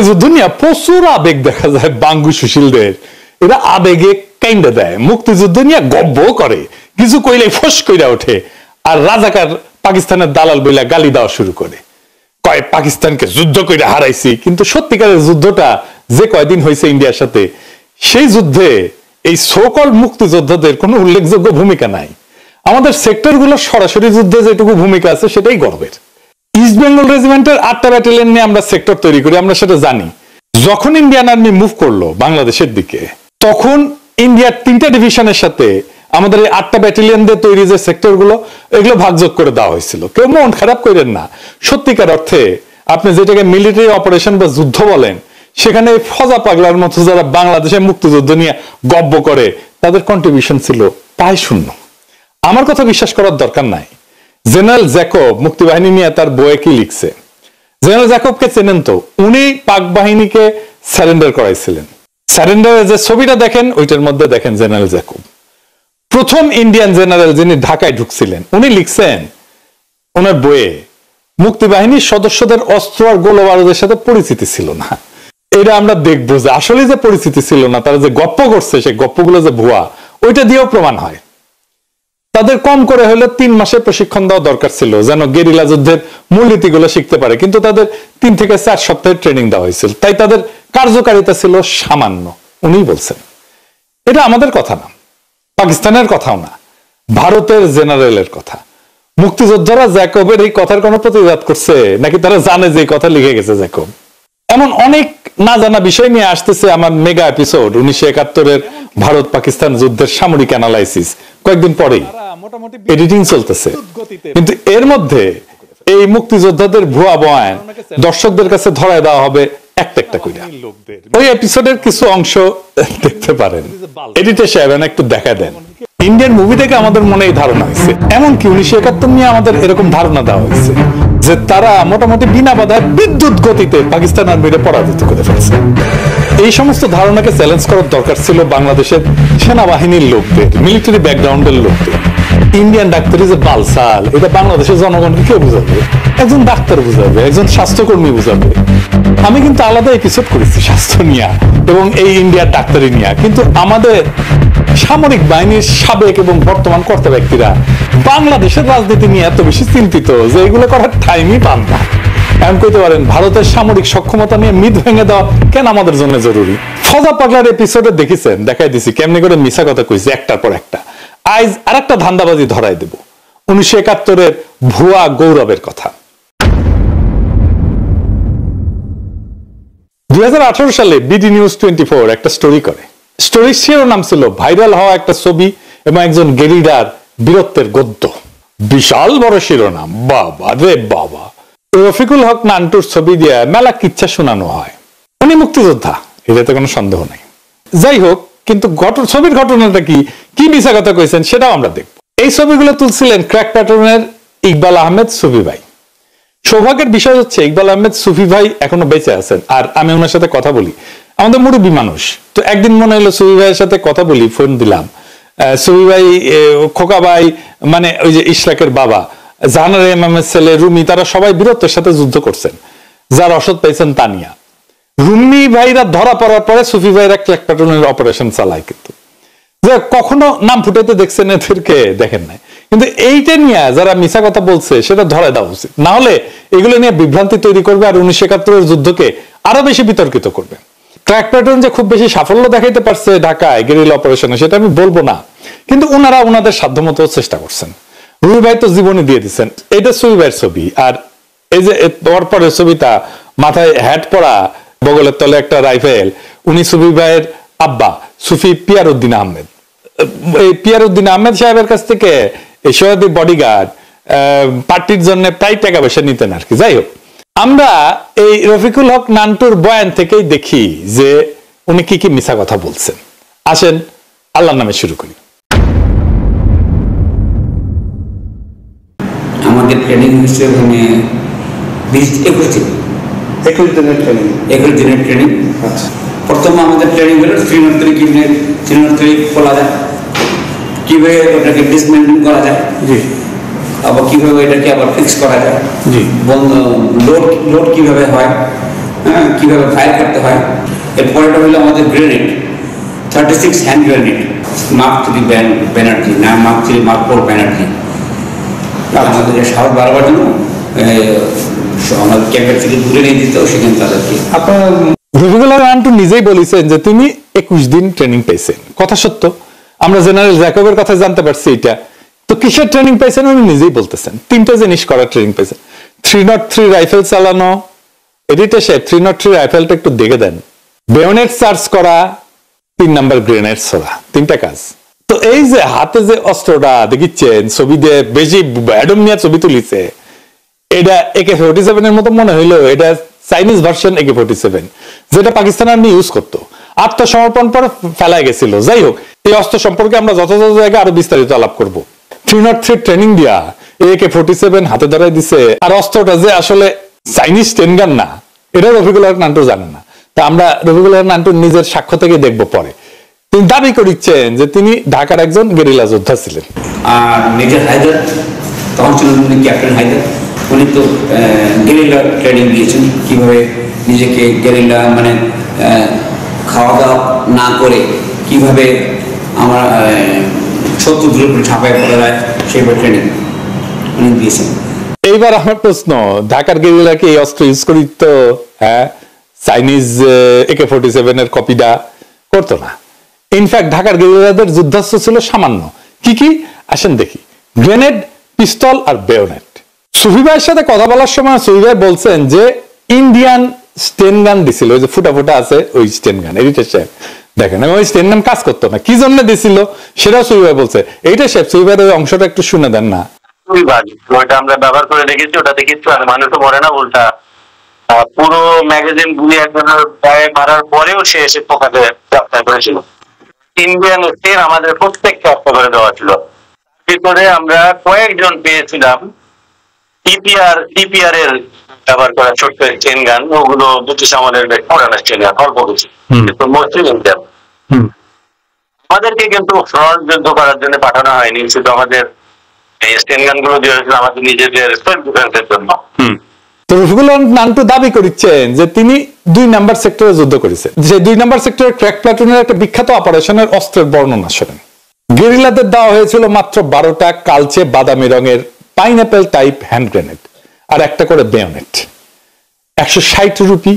মুক্তিযুদ্ধ নিয়ে প্রচুর আবেগ দেখা যায় বাঙ্গু সুশীলদের, এরা আবেগে কাইন্ডা দেয়, মুক্তিযুদ্ধ নিয়ে গব্ব করে, কিছু কইলে ফস কইরা ওঠে, আর রাজাকার পাকিস্তানের দালাল বইলা গালি দেওয়া শুরু করে, কয় পাকিস্তানকে যুদ্ধ করে হারাইছি। কিন্তু সত্যিকারের যুদ্ধটা যে কয়দিন হয়েছে ইন্ডিয়ার সাথে, সেই যুদ্ধে এই সোকল মুক্তিযোদ্ধাদের কোনো উল্লেখযোগ্য ভূমিকা নাই। আমাদের সেক্টরগুলো সরাসরি যুদ্ধে যেটুকু ভূমিকা আছে সেটাই গর্বের। ইস্ট বেঙ্গল রেজিমেন্টের 8টা ব্যাটালিয়ন নিয়ে আমরা সেক্টর তৈরি করি, আমরা সেটা জানি। যখন ইন্ডিয়ান আর্মি মুভ করলো বাংলাদেশের দিকে, তখন ইন্ডিয়ার 3টা ডিভিশনের সাথে আমাদের এই 8টা ব্যাটালিয়ন দিয়ে তৈরি যে সেক্টর গুলো, এগুলো ভাগযোগ করে দেওয়া হয়েছিল। কেউ মন খারাপ করেন না, সত্যিকার অর্থে আপনি যেটাকে মিলিটারি অপারেশন বা যুদ্ধ বলেন, সেখানে ফজা পাগলার মতো যারা বাংলাদেশের মুক্তিযুদ্ধ নিয়ে গব্ব করে, তাদের কন্ট্রিবিউশন ছিল প্রায় শূন্য। আমার কথা বিশ্বাস করার দরকার নাই। জেনারেল জ্যাকব মুক্তিবাহিনী নিয়ে তার বইয়ে কি লিখছে, জেনারেল জ্যাকবকে চেনেন তো, উনি পাক বাহিনীকে সারেন্ডার করাইছিলেন। সারেন্ডারের যে ছবিটা দেখেন, ওইটার মধ্যে দেখেন জেনারেল জ্যাকব প্রথম ইন্ডিয়ান জেনারেল যিনি ঢাকায় ঢুকছিলেন। উনি লিখছেন ওনার বইয়ে, মুক্তিবাহিনীর সদস্যদের অস্ত্র আর গোলা বারুদের সাথে পরিচিতি ছিল না। এটা আমরা দেখবো যে আসলে যে পরিচিতি ছিল না, তারা যে গপ্প করছে সেই গপ্পগুলো যে ভুয়া, ওইটা দিয়েও প্রমাণ হয়। তাদের কম করে হলে 3 মাসের প্রশিক্ষণ দেওয়া দরকার ছিল, যেন গেরিলা যুদ্ধের মূলনীতিগুলো শিখতে পারে, কিন্তু তাদের 3 থেকে 4 সপ্তাহের ট্রেনিং দেওয়া হয়েছিল, তাই তাদের কার্যকারিতা ছিল সামান্য। উনিই বলছেন। এটা আমাদের কথা না, পাকিস্তানের কথাও না, ভারতের জেনারেলের কথা। মুক্তিযোদ্ধারা জ্যাকবের এই কথার কোনো প্রতিবাদ করছে নাকি তারা জানে যে কথা লিখে গেছে জ্যাকব? এমন অনেক না জানা বিষয় নিয়ে আসতেছে আমার মেগা এপিসোড 1971-এর ভারত পাকিস্তান যুদ্ধের সামরিক অ্যানালাইসিস। কয়েকদিন পরেই এডিটিং চলতেছে, কিন্তু এর মধ্যে এই মুক্তিযোদ্ধাদের ভুয়া বয়ান দর্শকদের কাছে ধরায় দেওয়া হবে একটা একটা করে। ওই এপিসোডের কিছু অংশ দেখতে পারেন, এডিটর সাহেব একটু দেখা দেন। ইন্ডিয়ান মুভি থেকে আমাদের মনে এই ধারণা হয়েছে, এমনকি 1971 নিয়ে আমাদের এরকম ধারণা দেওয়া হয়েছে যে তারা মোটামুটি বিনা বাধায় বিদ্যুৎ গতিতে পাকিস্তান আর্মিরে পরাজিত করে ফেলছে। এই সমস্ত ধারণাকে চ্যালেঞ্জ করার দরকার ছিল বাংলাদেশের সেনাবাহিনীর লোকদের, মিলিটারি ব্যাকগ্রাউন্ডের লোকদের। ইন্ডিয়ান ডাক্তারি যে বালসাল, এটা বাংলাদেশের জনগণকে কে বুঝাবে? একজন ডাক্তার বুঝাবে, একজন স্বাস্থ্যকর্মী বুঝাবে। আমি কিন্তু আলাদা এপিসোড করেছি স্বাস্থ্য নিয়ে এবং এই ইন্ডিয়ার ডাক্তারি নিয়ে, কিন্তু আমাদের সামরিক বাহিনীর সাবেক এবং বর্তমান কর্তা ব্যক্তিরা বাংলাদেশের রাজনীতি নিয়ে এত বেশি চিন্তিত যে এগুলো করার টাইমই পান না। এমন কইতে পারেন ভারতের সামরিক সক্ষমতা নিয়ে মিথ ভেঙে দেওয়া কেন আমাদের জন্য জরুরি? ফজা পাগলার এপিসোডে দেখেছেন, দেখাই দিছি কেমনি করে মিছা কথা কইছে একটার পর একটা। আজ আরেকটা ধান্দাবাজি ধরাই দেব, 1971-এর ভুয়া গৌরবের কথা। 2018 সালে বিডি নিউজ 24 একটা স্টোরি করে। স্টোরির শিরোনাম ছিল ভাইরাল হওয়া একটা ছবি এবং একজন গেরিলার বীরত্বের গদ্য। বিশাল বড় শিরোনাম, বাবা রে বাবা। রফিকুল হক নান্টুর ছবি দিয়ে মেলা কিচ্ছা শোনানো হয়। উনি মুক্তিযোদ্ধা, এটাতে কোনো সন্দেহ নাই। যাই হোক, কিন্তু ছবির ঘটনাটা কি মিছা কথা কইছেন সেটাও আমরা দেখব। এই ছবিগুলো তুলছিলেন ক্র্যাক প্যাটার্নের ইকবাল আহমেদ সুফি ভাই। সৌভাগ্যের বিষয় হচ্ছে ইকবাল আহমেদ সুফি ভাই এখনো বেঁচে আছেন, আর আমি ওনার সাথে কথা বলি। আমাদের মুরব্বী মানুষ তো, একদিন মনে হলো সুফি ভাইয়ের সাথে কথা বলি, ফোন দিলাম। সুফি ভাই, খোকা ভাই, মানে ওই যে ইশরাকের বাবা, জাহানারা ইমামের ছেলে রুমি, তারা সবাই বীরত্বের সাথে যুদ্ধ করছেন, যার রসদ পাইছেন তানিয়া। রুমি ভাইরা ধরা পড়ার পরে সুফি ভাইরা ক্র্যাক প্যাটার্নের অপারেশন চালায়, কিন্তু কখনো নাম ফুটাইতে দেখছেন এদেরকে? দেখেন নাই। কিন্তু এইটা নিয়ে যারা মিছা কথা বলছে সেটা ধরে দেওয়া উচিত, না হলে এগুলো নিয়ে বিভ্রান্তি তৈরি করবে আর 1971-এর যুদ্ধকে আরো বেশি বিতর্কিত করবে। ক্র্যাক প্যাটার্ন যে খুব বেশি সাফল্য দেখাইতে পারছে ঢাকায় গেরিলা অপারেশনে, সেটা আমি বলবো না, কিন্তু ওনারা ওনাদের সাধ্যমতো চেষ্টা করছেন। রুমি ভাই তো জীবনী দিয়ে দিচ্ছেন। এটা সুফি ভাইয়ের ছবি, আর এই যে পরপরের ছবিটা, মাথায় হ্যাট পরা, বগলের তলে একটা রাইফেল, উনি সুফি ভাইয়ের আব্বা সুফি পিয়ারউদ্দিন আহমেদ। এই পিয়ারউদ্দিন আহমেদ সাহেবের কাছ থেকে এই সৈয়দি বডিগার্ড পার্টির জন্য প্রায় টাকা পয়সা নিতেন আর কি। যাই হোক, আমরা এই রফিকুল হক নান্টুর বয়ান থেকেই দেখি যে উনি কি মিছা কথা বলছেন। আসেন আল্লাহর নামে শুরু করি। আমাদের ট্রেনিং হচ্ছে ওখানে 21 দিনের ট্রেনিং। আচ্ছা, প্রথমে আমাদের ট্রেনিং হলো শ্রীনগরী খোলা যায়, কিভাবে ওটাকে ডিসমেন্টলিং করা যায়, জি, আবার কিভাবে এটাকে আবার ফিক্স করা যায়, জি, লোড কিভাবে হয়, কিভাবে ফায়ার করতে হয়। এরপরেটা হলো আমাদের grenade, 36 hand grenade, mark 3 Banerjee না মার্ক 3 মার্ক 4 ব্যানার্জি। আমাদের সাহস বাড়াবার জন্য আমাদের ক্যাম্পের থেকে দূরে নিয়ে দিত, সেখানে তাদেরকে। আপনার রফিকুল নান্টু নিজেই বলেছেন যে তিনি 21 দিন ট্রেনিং পেয়েছেন, কথা সত্য। আমরা জেনারেল জ্যাকবের কথা জানতে পারছি এটা। তো কিসের ট্রেনিং পেয়েছেন উনি নিজেই বলতেছেন, 3টা জিনিস করার ট্রেনিং পেয়েছেন। 303 রাইফেল চালানো, এডিটর সাহেব 303 রাইফেলটা একটু দেখে দেন। বেয়োনেট চার্জ করা, 3 নাম্বার গ্রেনেড ছোড়া, 3টা কাজ। তো এই যে হাতে যে অস্ত্রটা দেখিচ্ছেন ছবি দিয়ে, বেশি অ্যাডম নিয়ে ছবি তুলিছে, এটা AK-47 এর মতো মনে হইলো এটা চাইনিজ ভার্সন AK-47, যেটা পাকিস্তান আর্মি ইউজ করতো, আত্মসমর্পণ পরে ফেলায় গেছিল। যাই হোক, এই অস্ত্র সম্পর্কে আমরা যথাযথ জায়গায় আরো বিস্তারিত আলাপ করব। 303 ট্রেনিং দিয়া AK-47 হাতে ধরাই দিছে, আর অস্ত্রটা যে আসলে চাইনিজ টেনগান না, এটা রফিকুল নান্টু জানে না। তা আমরা রফিকুল নান্টুর নিজের সাক্ষ্য থেকে দেখবো পরে। তিনি দাবি করেছেন যে তিনি ঢাকার একজন গেরিলা যোদ্ধা ছিলেন। আর মেজর হায়দার তখন ছিলেন ক্যাপ্টেন হায়দার, উনি তো গেরিলা ট্রেনিং দিয়েছেন, কিভাবে নিজেকে গেরিলা মানে খাওয়া দাওয়া না করে কিভাবে আমরা শত্রুদের উপরে ঝাঁপায় পড়া যায় সেইভাবে ট্রেনিং উনি দিয়েছেন। এইবার আমার প্রশ্ন, ঢাকার গেরিলাকে এই অস্ত্র ইউজ করি তো চাইনিজ AK-47 এর কপিটা করতো না। ইনফ্যাক্ট ঢাকার গেরিলাদের যুদ্ধাস্ত্র ছিল সামান্য। কি কি আসেন দেখি। গ্রেনেড, পিস্তল আর বেয়োনেট। সুফি ভাইয়ের সাথে কথা বলার সময় সুফি ভাই বলছেন যে ইন্ডিয়ান স্টেন গান দিছিল, ওই যে ফুটা ফুটা আছে ওই স্টেন গান। এডিটর সাহেব দেখেন, ওই স্টেন গান কাজ করতো না, কি জন্য দিছিল সেটাও সুফি ভাই বলছে। এইটা সাহেব সুফি ভাইয়ের ওই অংশটা একটু শুনে দেন না। ওইটা আমরা ব্যবহার করে রেখেছি, ওটাতে কিচ্ছু আর মানুষও মরে না, উল্টা পুরো ম্যাগাজিন গুলি একজনের গায়ে মারার পরেও সে এসে পোকাতে গ্রেফতার করেছিল। ইন্ডিয়ান স্টেন আমাদের প্রত্যেককে হত্যা করে দেওয়া ছিল। ভিতরে আমরা কয়েকজন পেয়েছিলাম টিপিআর এর ব্যবহার করা ছোট্ট চেন গান, ওগুলো ব্রিটিশ আমলের পুরানো চেন গান, অল্প কিছু, কিন্তু মোস্টলি ইন্ডিয়ান। আমাদেরকে কিন্তু ফ্রন্ট যুদ্ধ করার জন্য পাঠানো হয়নি, শুধু আমাদের এই স্টেন গান গুলো দিয়ে হয়েছিল আমাদের নিজেদের সেলফ ডিফেন্সের জন্য। তো রফিকুল নান্টু দাবি করেছেন যে তিনি 2 নাম্বার সেক্টরে যুদ্ধ করেছেন। যে 2 নাম্বার সেক্টরের ক্র্যাক প্লাটুনের একটা বিখ্যাত অপারেশনের অস্ত্রের বর্ণনা শোনেন। গেরিলাদের দেওয়া হয়েছিল মাত্র 12টা কালচে বাদামি রঙের পাইনঅ্যাপেল টাইপ হ্যান্ড গ্রেনেড আর একটা করে বেয়োনেট। 160 রুপি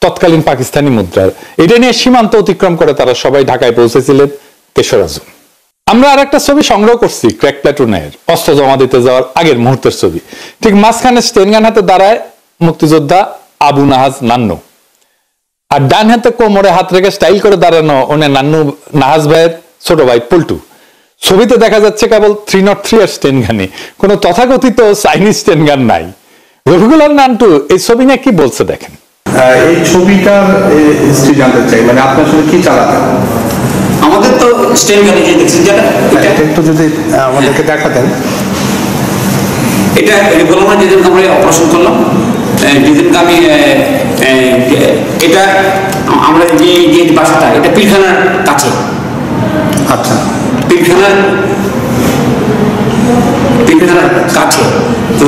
তৎকালীন পাকিস্তানি মুদ্রার। এটা নিয়ে সীমান্ত অতিক্রম করে তারা সবাই ঢাকায় পৌঁছেছিলেন 3রা জুন। আমরা আর একটা ছবি সংগ্রহ করছি ক্র্যাক প্লাটুনের অস্ত্র জমা দিতে যাওয়ার আগের মুহূর্তের ছবি। ঠিক মাঝখানে স্টেনগান হাতে দাঁড়ায় মুক্তিযোদ্ধা আবু নাহাজ নান্নু, আর ডান হাতে কোমরে হাত রেখে স্টাইল করে দাঁড়ানো ওনে নান্নু নাহাজ ভাইয়ের ছোট ভাই পল্টু। ছবিতে দেখা যাচ্ছে কেবল 303 এর স্টেনগানই, কোনো তথাকথিত চাইনিজ স্টেনগান নাই। রফিকুল নান্টু এই ছবি নিয়ে কি বলছে দেখেন। এই ছবিটার হিস্ট্রি জানতে চাই, মানে আপনার সাথে কি চালাতেন? আমাদের তো স্টেন গানে যে দেখছেন যেটা, এটা একটু যদি আমাদেরকে দেখাতেন। এটা বললাম না, যেদিন আমরা অপারেশন করলাম, যেদিনকে আমি এটা আমরা যে বাসাটা, এটা পিলখানার কাছে। আচ্ছা, পিলখানার কাছে, তো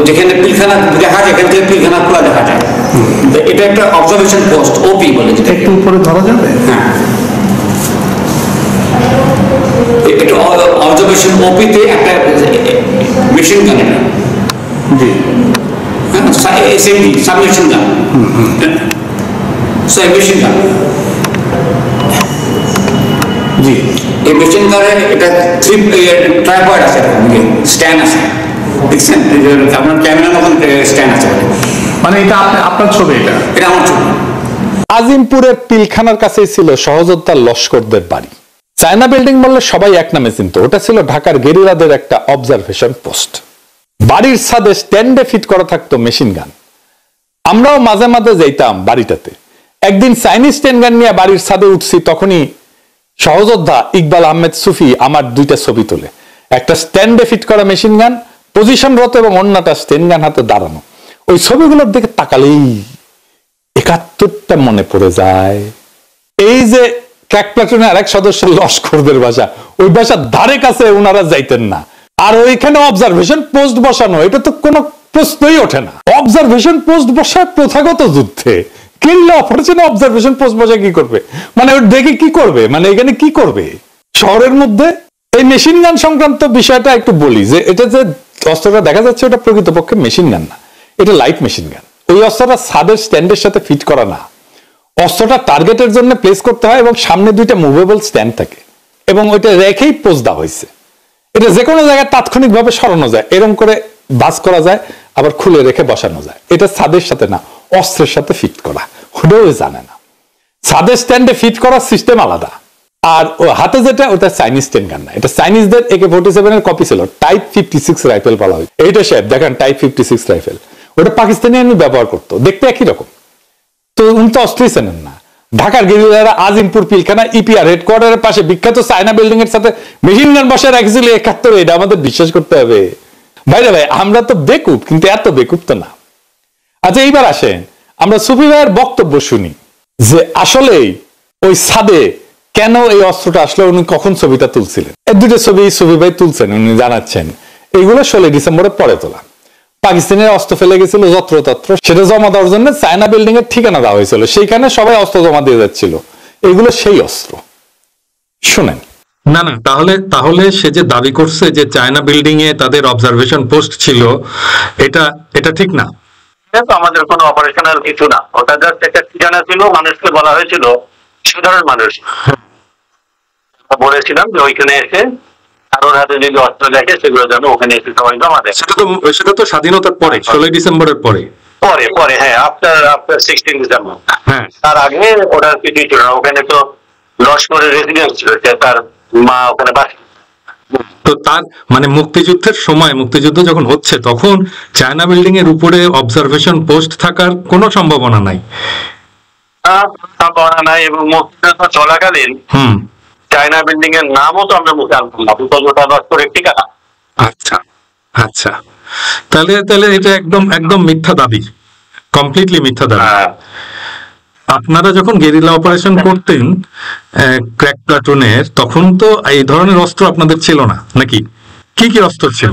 যেখানে পিলখানা দেখা যায়, এখান থেকে পিলখানা খোলা দেখা যায়। এটা একটা অবজারভেশন পোস্ট, ওপি বলে, যেটা একটু উপরে ধরা যাবে। হ্যাঁ, এটা অবজারভেশন ওপিতে একটা মেশিন গান, এটা জি, SMG submachine gun, machine gun. জি, এই মেশিন গানে এটা ট্রাইপয়েড আছে, স্ট্যান্ড আছে, দেখছেন আপনার ক্যামেরার মতন স্ট্যান্ড আছে। মানে এটা আপনার ছবি? এটা আমার ছবি। আজিমপুরের পিলখানার কাছেই ছিল সহযোদ্ধা লস্করদের বাড়ি। চায়না বিল্ডিং বললে সবাই এক নামে চিনত, ওটা ছিল ঢাকার গেরিলাদের একটা অবজারভেশন পোস্ট। বাড়ির ছাদে স্ট্যান্ডে ফিট করা থাকতো মেশিন গান। আমরাও মাঝে মাঝে যাইতাম বাড়িটাতে। একদিন চাইনিজ স্ট্যান্ড গান নিয়ে বাড়ির ছাদে উঠছি, তখনই সহযোদ্ধা ইকবাল আহমেদ সুফি আমার 2টা ছবি তোলে। একটা স্ট্যান্ডে ফিট করা মেশিন গান পজিশনরত এবং অন্যটা স্ট্যান্ড গান হাতে দাঁড়ানো। ওই ছবিগুলোর দিকে তাকালেই 71টা মনে পড়ে যায়। এই যে ক্র্যাক প্লাটুনের আরেক সদস্য লস্করদের বাসা, ওই বাসার ধারে কাছে ওনারা যাইতেন না। আর ওইখানে অবজারভেশন পোস্ট বসানো, এটা তো কোনো প্রশ্নই ওঠে না। অবজারভেশন পোস্ট বসায় প্রথাগত যুদ্ধে, গেরিলা অপারেশনে অবজারভেশন পোস্ট বসায় কি করবে? মানে ওর দেখে কি করবে, মানে এখানে কি করবে শহরের মধ্যে? এই মেশিন গান সংক্রান্ত বিষয়টা একটু বলি, যে এটা যে অস্ত্রটা দেখা যাচ্ছে ওটা প্রকৃতপক্ষে মেশিন গান না, এটা লাইট মেশিন গান। ওই অস্ত্রটা ছাদের স্ট্যান্ডের সাথে ফিট করা না, অস্ত্রটা টার্গেটের জন্য প্লেস করতে হয় এবং সামনে দুইটা মুভেবল স্ট্যান্ড থাকে এবং ওইটা রেখেই পোজ দেওয়া হয়েছে। এটা যে কোনো জায়গায় তাৎক্ষণিকভাবে সরানো যায়, এরকম করে বাস করা যায়, আবার খুলে রেখে বসানো যায়। এটা ছাদের সাথে না, অস্ত্রের সাথে ফিট করা, ওটাও জানে না। ছাদের স্ট্যান্ডে ফিট করার সিস্টেম আলাদা, আর ও হাতে যেটা ওটা চাইনিজ স্ট্যান্ড গান না, এটা চাইনিজদের AK-47 এর কপি ছিল, টাইপ 56 রাইফেল বলা হয়। এইটা সাহেব দেখেন টাইপ 56 রাইফেল, ওটা পাকিস্তানি আর্মি ব্যবহার করতো, দেখতে একই রকম। তো উনি তো অস্ত্রই চেনেন না। ঢাকার গেরিলারা আজিমপুর পিলখানা EPR হেডকোয়ার্টারের পাশে বিখ্যাত চায়না বিল্ডিং এর সাথে মেশিন গান বসায় রাখছিল 71, এটা আমাদের বিশ্বাস করতে হবে। ভাইরা ভাই, আমরা তো বেকুব, কিন্তু এত বেকুব তো না। আচ্ছা এইবার আসেন আমরা সুফি ভাইয়ের বক্তব্য শুনি, যে আসলেই ওই ছাদে কেন এই অস্ত্রটা আসলে, উনি কখন ছবিটা তুলছিলেন। এই দুটো ছবি সুফি ভাই তুলছেন, উনি জানাচ্ছেন এগুলো 16 ডিসেম্বরের পরে তোলা। পাকিস্তানের অস্ত্র ফেলে গেছিল যত্রতত্র, সেটা জমা দেওয়ার জন্য চায়না বিল্ডিং এর ঠিকানা দেওয়া হয়েছিল, সেইখানে সবাই অস্ত্র জমা দিয়ে যাচ্ছিল। এগুলো সেই অস্ত্র। শুনেন। না না, তাহলে সে যে দাবি করছে যে চায়না বিল্ডিং এ তাদের অবজারভেশন পোস্ট ছিল, এটা ঠিক না। তো আমাদের কোনো অপারেশনাল কিছু না, ওটা জাস্ট একটা ঠিকানা ছিল, মানুষকে বলা হয়েছিল, সাধারণ মানুষ বলেছিলাম যে ওইখানে এসে কারোর হাতে যদি অস্ত্র দেখে সেগুলো যেন ওখানে এসে সবাই জমা দেয়। সেটা তো স্বাধীনতার পরে, 16 ডিসেম্বরের পরে। পরে হ্যাঁ, আফটার 16 ডিসেম্বর। হ্যাঁ, তার আগে ওটার কিছুই ছিল না। ওখানে তো লস্করের রেসিডেন্স ছিল, তার মা ওখানে বাস। তো তার মানে মুক্তিযুদ্ধের সময়, মুক্তিযুদ্ধ যখন হচ্ছে তখন চায়না বিল্ডিং এর উপরে অবজারভেশন পোস্ট থাকার কোনো সম্ভাবনা নাই। সম্ভাবনা নাই, এবং মুক্তিযুদ্ধ চলাকালীন চায়না বিল্ডিং এর নামও তো আমরা মুখে আনতাম না, বিকজ ওটা লস্করের ঠিকানা। আচ্ছা আচ্ছা, তাহলে এটা একদম মিথ্যা দাবি, কমপ্লিটলি মিথ্যা দাবি। আপনারা যখন গেরিলা অপারেশন করতেন ক্র্যাক প্লাটুনের, তখন তো এই ধরনের অস্ত্র আপনাদের ছিল না নাকি? কি কি অস্ত্র ছিল?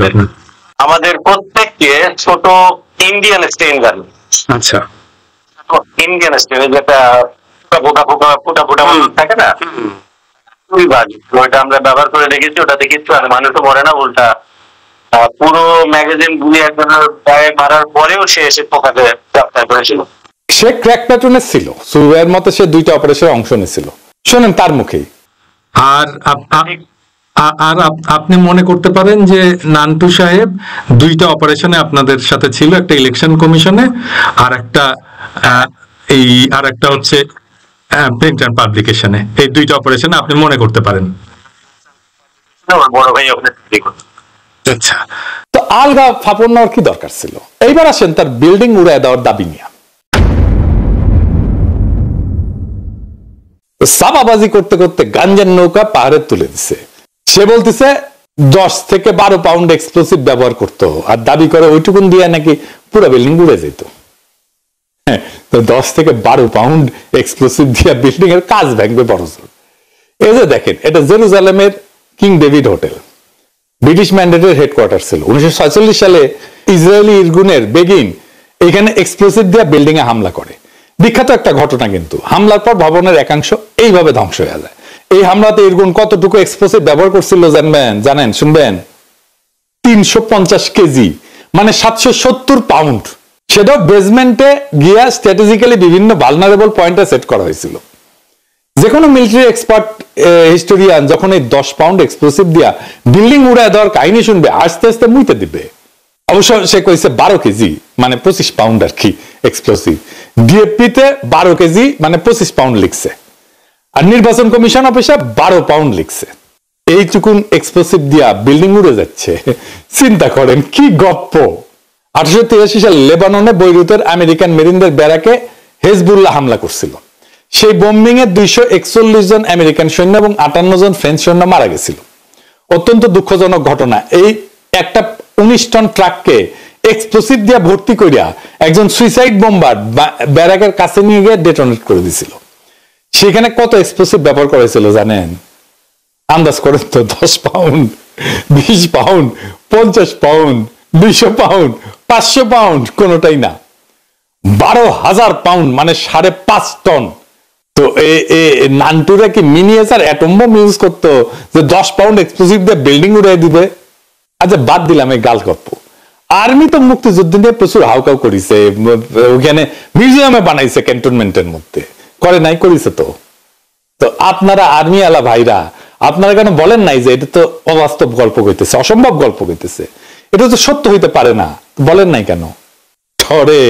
আমাদের প্রত্যেককে ছোট ইন্ডিয়ান স্টেন গান। আচ্ছা, ইন্ডিয়ান স্টেন, যেটা ফুটা থাকে না, ওইটা আমরা ব্যবহার করে রেখেছি। ওটাতে কিচ্ছু আর মানুষও মরে না, উল্টা পুরো ম্যাগাজিন গুলি একজনের গায়ে মারার পরেও সে এসে পোকাকে গ্রেফতার করেছিল। সে ক্র্যাক প্লাটুনের ছিল, সুরভাইয়ের মতো সে 2টা অপারেশনে অংশ নিয়েছিল। শোনেন তার মুখেই। আর আপনি মনে করতে পারেন যে নান্টু সাহেব 2টা অপারেশনে আপনাদের সাথে ছিল, একটা ইলেকশন কমিশনে আর একটা হচ্ছে প্রিন্ট অ্যান্ড পাবলিকেশনে। এই 2টা অপারেশনে আপনি মনে করতে পারেন। বড় ভাই ওখানে। আচ্ছা, তো আলগা ফাপড় নেওয়ার কি দরকার ছিল? এইবার আসেন তার বিল্ডিং উড়ায় দেওয়ার দাবি নিয়ে। সাবাবাজি করতে করতে গাঞ্জার নৌকা পাহাড়ে তুলে দিছে। সে বলতেছে 10 থেকে 12 পাউন্ড এক্সপ্লোসিভ ব্যবহার করতো, আর দাবি করে ওইটুকুন দিয়ে নাকি পুরো বিল্ডিং উড়ে যেত। হ্যাঁ, তো 10 থেকে 12 পাউন্ড এক্সপ্লোসিভ দিয়ে বিল্ডিং এর কাজ ভাঙবে বড়জোর। এই যে দেখেন, এটা জেরুজালেমের কিং ডেভিড হোটেল, ব্রিটিশ ম্যান্ডেটের হেডকোয়ার্টার ছিল। 1946 সালে ইসরায়েলি ইরগুনের বেগিন এখানে এক্সপ্লোসিভ দিয়ে বিল্ডিং এ হামলা করে। বিখ্যাত একটা ঘটনা, কিন্তু হামলার পর ভবনের একাংশ এইভাবে ধ্বংস হয়ে যায়। এই হামলাতে ইরগুন কতটুকু এক্সপ্লোসিভ ব্যবহার করছিল জানেন? শুনবেন, 350 কেজি, মানে 770 পাউন্ড। সেটাও বেসমেন্টে গিয়া স্ট্র্যাটেজিক্যালি বিভিন্ন ভালনারেবল পয়েন্টে সেট করা হয়েছিল। যে কোনো মিলিটারি এক্সপার্ট হিস্টোরিয়ান যখন এই 10 পাউন্ড এক্সপ্লোসিভ দিয়া বিল্ডিং উড়ায় দেওয়ার কাহিনী শুনবে, আস্তে আস্তে মুইতে দিবে। অবশ্য সে কইছে 12 কেজি, মানে 25 পাউন্ড আর কি এক্সপ্লোসিভ। ডিএপি তে 12 কেজি মানে 25 পাউন্ড লিখছে, আর নির্বাচন কমিশন অফিসে 12 পাউন্ড লিখছে। এইটুকুন এক্সপ্লোসিভ দিয়া বিল্ডিং উড়ে যাচ্ছে। চিন্তা করেন কি গপ্প। 1883 সালে লেবাননে বৈরুতের আমেরিকান মেরিনদের ব্যারাকে হেজবুল্লাহ হামলা করছিল। সেই বোম্বিং এ 241 জন আমেরিকান সৈন্য এবং 58 জন ফ্রেঞ্চ সৈন্য মারা গেছিল। অত্যন্ত দুঃখজনক ঘটনা। এই একটা 19 টন ট্রাককে এক্সপ্লোসিভ দিয়ে ভর্তি করিয়া একজন সুইসাইড বোম্বার ব্যারাকের কাছে নিয়ে গিয়ে ডেটোনেট করে দিছিল। সেখানে কত এক্সপ্লোসিভ ব্যবহার করেছিল জানেন? আন্দাজ করেন তো, 10 pound, 20 pound, 50 pound, 200 pound 500 pound কোনোটাই না, 12,000 পাউন্ড মানে 5.5 টন। তো নান্টুরা কি মিনিয়েচার অ্যাটম বম ইউজ করতো যে 10 পাউন্ড এক্সপ্লোসিভ দিয়ে বিল্ডিং উড়াই দিবে? আচ্ছা বাদ দিলাম এই গাল গপ্প। আর্মি তো মুক্তিযুদ্ধ নিয়ে প্রচুর হাউকাউ করেছে, ওখানে মিউজিয়ামে বানাইছে ক্যান্টনমেন্টের মধ্যে, করে নাই? করেছে তো। তো আপনারা আর্মি আলা ভাইরা আপনারা কেন বলেন নাই যে এটা তো অবাস্তব গল্প কইতেছে, অসম্ভব গল্প কইতেছে, এটা তো সত্য হইতে পারে না? বলেন নাই কেন? ধরে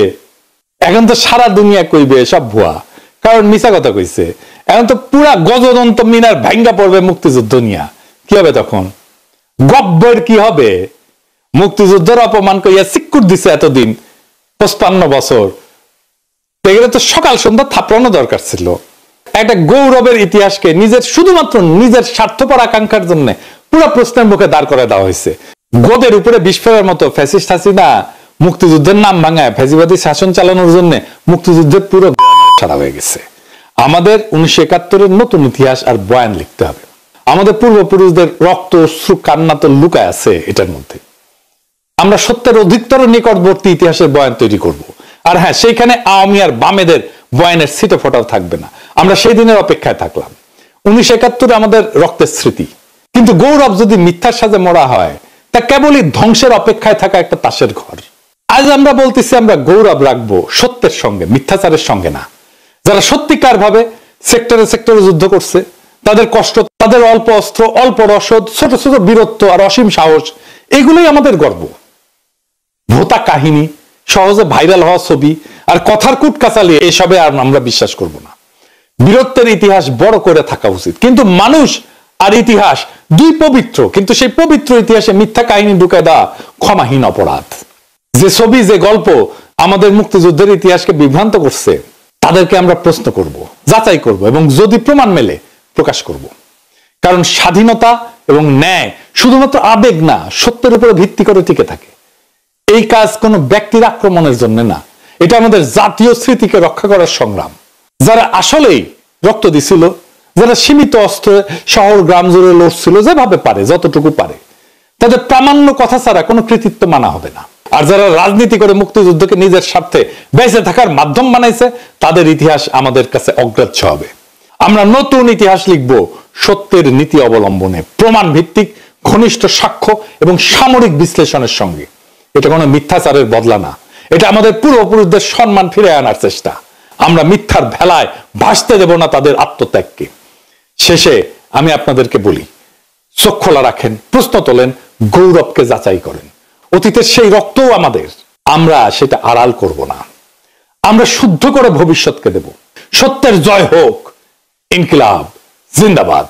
এখন তো সারা দুনিয়া কইবে সব ভুয়া, কারণ মিছা কথা কইছে। এখন তো পুরা গজদন্ত মিনার ভাঙ্গা পড়বে মুক্তিযুদ্ধ নিয়া, কি হবে তখন? গব্বর কি হবে? মুক্তিযুদ্ধের অপমান কইয়া সিক্কুর দিছে এতদিন 55 বছর, এগুলো তো সকাল সন্ধ্যা থাপড়ানো দরকার ছিল। একটা গৌরবের ইতিহাসকে নিজের শুধুমাত্র নিজের স্বার্থপর আকাঙ্ক্ষার জন্য পুরো প্রশ্নের মুখে দাঁড় করে দেওয়া হয়েছে। গোদের উপরে বিস্ফোরণের মতো ফ্যাসিস্ট হাসিনা মুক্তিযুদ্ধের নাম ভাঙায় ফ্যাসিবাদী শাসন চালানোর জন্য মুক্তিযুদ্ধের পুরো সারা হয়ে গেছে। আমাদের 1971-এর নতুন ইতিহাস আর বয়ান লিখতে হবে। আমাদের পূর্বপুরুষদের রক্ত অশ্রু কান্না তো লুকায় আছে এটার মধ্যে। আমরা সত্যের অধিকতর নিকটবর্তী ইতিহাসের বয়ান তৈরি করব। আর হ্যাঁ, সেইখানে আওয়ামী আর বামেদের বয়ানের ছিটে ফোটাও থাকবে না। আমরা সেই দিনের অপেক্ষায় থাকলাম। 1971 আমাদের রক্তের স্মৃতি, কিন্তু গৌরব যদি মিথ্যার সাজে মরা হয় তা কেবলই ধ্বংসের অপেক্ষায় থাকা একটা তাসের ঘর। আজ আমরা বলতেছি আমরা গৌরব রাখবো সত্যের সঙ্গে, মিথ্যাচারের সঙ্গে না। যারা সত্যিকার ভাবে সেক্টরে সেক্টরে যুদ্ধ করছে, তাদের কষ্ট, তাদের অল্প অস্ত্র, অল্প রসদ, ছোট ছোট বীরত্ব আর অসীম সাহস, এগুলোই আমাদের গর্ব। ভোতা কাহিনী, সহজে ভাইরাল হওয়া ছবি আর কথার কুটকাচালি এসবে আর আমরা বিশ্বাস করব না। বীরত্বের ইতিহাস বড় করে থাকা উচিত, কিন্তু মানুষ আর ইতিহাস দুই পবিত্র, কিন্তু সেই পবিত্র ইতিহাসে মিথ্যা কাহিনী ঢুকে দেওয়া ক্ষমাহীন অপরাধ। যে ছবি, যে গল্প আমাদের মুক্তিযুদ্ধের ইতিহাসকে বিভ্রান্ত করছে, তাদেরকে আমরা প্রশ্ন করব, যাচাই করব এবং যদি প্রমাণ মেলে প্রকাশ করব। কারণ স্বাধীনতা এবং ন্যায় শুধুমাত্র আবেগ না, সত্যের উপরে ভিত্তি করে টিকে থাকে। এই কাজ কোনো ব্যক্তির আক্রমণের জন্য না, এটা আমাদের জাতীয় স্মৃতিকে রক্ষা করার সংগ্রাম। যারা আসলেই রক্ত দিছিল, যারা সীমিত অস্ত্রে শহর গ্রাম জুড়ে লড়ছিল যেভাবে পারে, যতটুকু পারে, তাদের প্রামাণ্য কথা ছাড়া কোনো কৃতিত্ব মানা হবে না। আর যারা রাজনীতি করে মুক্তিযুদ্ধকে নিজের স্বার্থে বেঁচে থাকার মাধ্যম বানাইছে, তাদের ইতিহাস আমাদের কাছে অগ্রাহ্য হবে। আমরা নতুন ইতিহাস লিখব সত্যের নীতি অবলম্বনে, প্রমাণ ভিত্তিক, ঘনিষ্ঠ সাক্ষ্য এবং সামরিক বিশ্লেষণের সঙ্গে। এটা কোনো মিথ্যাচারের বদলা না, এটা আমাদের পূর্বপুরুষদের সম্মান ফিরে আনার চেষ্টা। আমরা মিথ্যার ভেলায় ভাসতে দেব না তাদের আত্মত্যাগকে। শেষে আমি আপনাদেরকে বলি, চোখ খোলা রাখেন, প্রশ্ন তোলেন, গৌরবকে যাচাই করেন। অতীতের সেই রক্তও আমাদের, আমরা সেটা আড়াল করব না। আমরা শুদ্ধ করে ভবিষ্যৎকে দেব। সত্যের জয় হোক। ইনকিলাব জিন্দাবাদ।